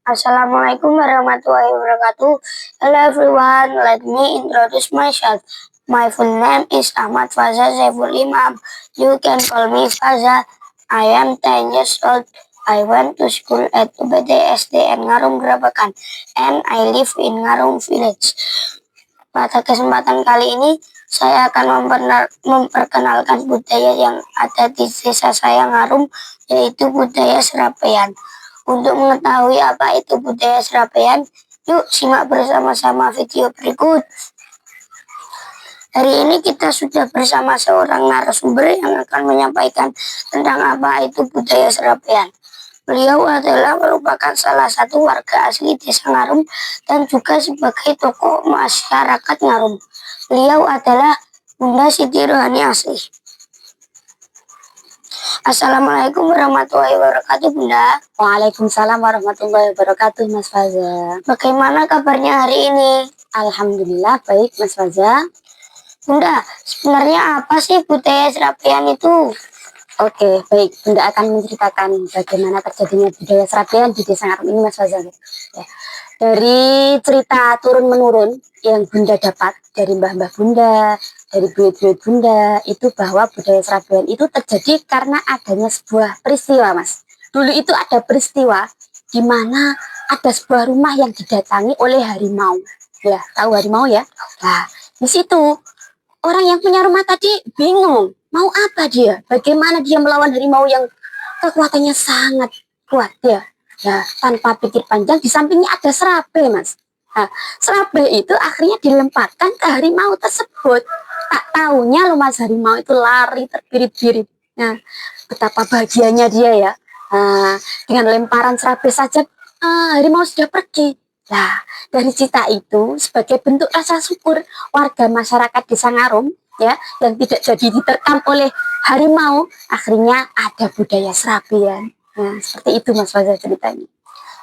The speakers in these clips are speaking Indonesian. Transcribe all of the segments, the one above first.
Assalamualaikum warahmatullahi wabarakatuh. Hello everyone, let me introduce myself. My full name is Ahmad Faza Saiful Imam. You can call me Faza. I am 10 years old. I went to school at UBD SDN Ngarum Grabakan and I live in Ngarum Village. Pada kesempatan kali ini, saya akan memperkenalkan budaya yang ada di desa saya Ngarum, yaitu budaya Serapean. Untuk mengetahui apa itu budaya Serapean, yuk simak bersama-sama video berikut. Hari ini kita sudah bersama seorang narasumber yang akan menyampaikan tentang apa itu budaya Serapean. Beliau adalah merupakan salah satu warga asli desa Ngarum dan juga sebagai tokoh masyarakat Ngarum. Beliau adalah Bunda Siti Rohani Asih. Assalamualaikum warahmatullahi wabarakatuh, Bunda. Waalaikumsalam warahmatullahi wabarakatuh, Mas Faza. Bagaimana kabarnya hari ini? Alhamdulillah baik, Mas Faza. Bunda, sebenarnya apa sih budaya Serapean itu? Oke, baik. Bunda akan menceritakan bagaimana terjadinya budaya Serapean di desa Ngarum ini, Mas Faza. Ya. Dari cerita turun-menurun yang Bunda dapat dari mbah-mbah Bunda, dari buyut-buyut Bunda, itu bahwa budaya Serapean itu terjadi karena adanya sebuah peristiwa, Mas. Dulu itu ada peristiwa di mana ada sebuah rumah yang didatangi oleh harimau. Ya, tahu harimau ya? Nah, di situ orang yang punya rumah tadi bingung, mau apa dia? Bagaimana dia melawan harimau yang kekuatannya sangat kuat ya? Ya, tanpa pikir panjang, di sampingnya ada serabe, Mas. Nah, serabe itu akhirnya dilemparkan ke harimau tersebut. Tak taunya loh, Mas, harimau itu lari terbirit-birit. Nah, betapa bahagianya dia ya. Nah, dengan lemparan serabe saja, harimau sudah pergi. Nah, dari cerita itu sebagai bentuk rasa syukur warga masyarakat desa Ngarum ya yang tidak jadi diterkam oleh harimau, akhirnya ada budaya Serapean. Nah, seperti itu Mas Faza ceritanya.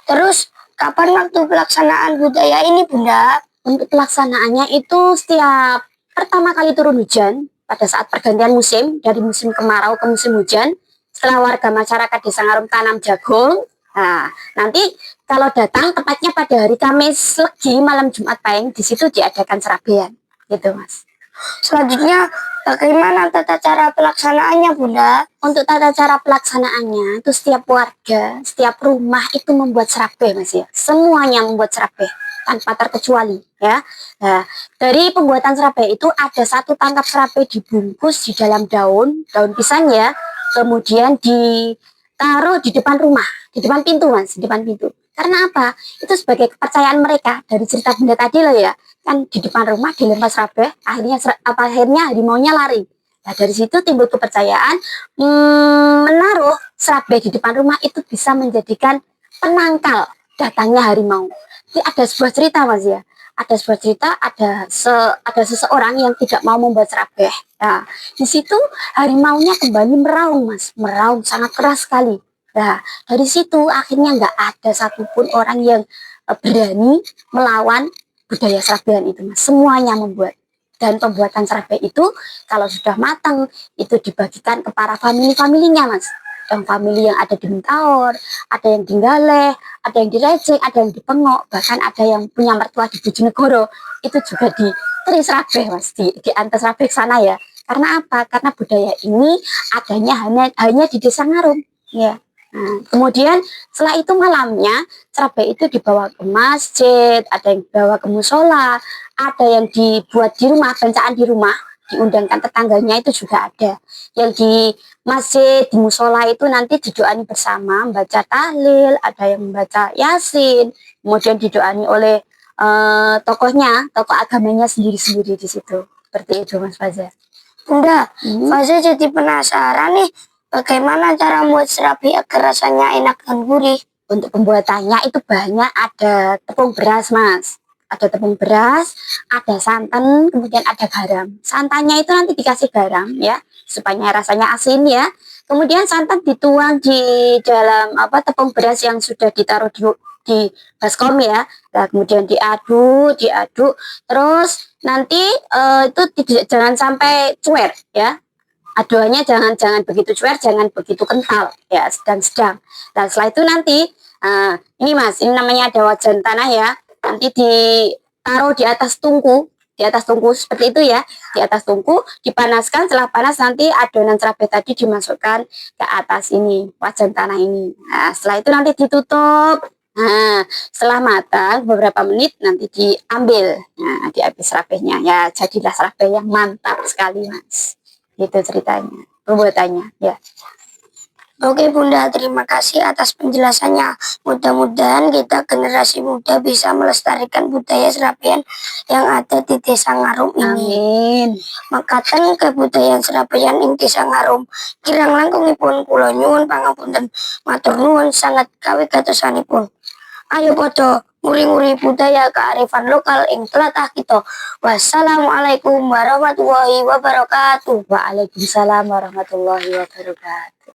Terus, kapan waktu pelaksanaan budaya ini, Bunda? Untuk pelaksanaannya itu setiap pertama kali turun hujan, pada saat pergantian musim, dari musim kemarau ke musim hujan, setelah warga masyarakat desa Ngarum tanam jagung, nah, nanti kalau datang tepatnya pada hari Kamis Legi, malam Jumat Pahing, di situ diadakan Serabean, gitu Mas. Selanjutnya, bagaimana tata cara pelaksanaannya, Bunda? Untuk tata cara pelaksanaannya, itu setiap warga, setiap rumah itu membuat serabe, Mas ya. Semuanya membuat serabe, tanpa terkecuali, ya. Nah, dari pembuatan serabe itu ada satu tangkap serabe dibungkus di dalam daun pisang ya, kemudian ditaruh di depan rumah, di depan pintu, Mas, di depan pintu. Karena apa? Itu sebagai kepercayaan mereka dari cerita Bunda tadi loh ya. Kan di depan rumah dilempar serabe, akhirnya harimaunya lari. Nah, dari situ timbul kepercayaan menaruh serabe di depan rumah itu bisa menjadikan penangkal datangnya harimau. Jadi ada sebuah cerita Mas ya. Ada sebuah cerita ada seseorang yang tidak mau membuat serabe. Nah, di situ harimaunya kembali meraung Mas, meraung sangat keras sekali. Nah, dari situ akhirnya nggak ada satupun orang yang berani melawan budaya Serabean itu, Mas. Semuanya membuat. Dan pembuatan serabe itu kalau sudah matang itu dibagikan ke para family-familinya, Mas. Yang family yang ada di Mentaor, ada yang di Galeh, ada yang di Rejeng, ada yang di Pengok, bahkan ada yang punya mertua di Bojonegoro. Itu juga di serabe, Mas, di antar serabe sana ya. Karena apa? Karena budaya ini adanya hanya di Desa Ngarum, ya. Nah, kemudian setelah itu malamnya serabe itu dibawa ke masjid, ada yang dibawa ke musola, ada yang dibuat di rumah, bacaan di rumah, diundangkan tetangganya itu juga ada. Yang di masjid, di musola itu nanti didoani bersama, membaca tahlil, ada yang membaca yasin, kemudian didoani oleh tokohnya, tokoh agamanya sendiri-sendiri di situ. Seperti itu Mas Faza. Bunda, Faza jadi penasaran nih. Bagaimana cara membuat serabi agar rasanya enak dan gurih? Untuk pembuatannya itu banyak, ada tepung beras Mas, ada tepung beras, ada santan, kemudian ada garam. Santannya itu nanti dikasih garam ya, supaya rasanya asin ya. Kemudian santan dituang di dalam tepung beras yang sudah ditaruh di baskom ya. Nah, kemudian diaduk, terus nanti itu jangan sampai cuer ya. Aduannya jangan begitu cuer, jangan begitu kental, ya sedang-sedang. Nah setelah itu nanti ini Mas, ini namanya ada wajan tanah ya. Nanti ditaruh di atas tungku seperti itu ya, di atas tungku dipanaskan. Setelah panas nanti adonan serabe tadi dimasukkan ke atas ini wajan tanah ini. Nah setelah itu nanti ditutup. Nah setelah matang beberapa menit nanti diambil, nah diambil serabenya ya, jadilah serabe yang mantap sekali Mas. Itu ceritanya, pembuatannya ya. Oke Bunda, terima kasih atas penjelasannya. Mudah-mudahan kita generasi muda bisa melestarikan budaya serabean yang ada di Desa Ngarum ini. Amin. Makaten kebudayaan serabean ing Desa Ngarum kirang langkungipun kula nyuwun pangapunten, matur nuwun sangat kawigatosanipun. Ayo padha nguri-nguri budaya kearifan lokal ing tlatah kita. Wassalamualaikum warahmatullahi wabarakatuh. Waalaikumsalam warahmatullahi wabarakatuh.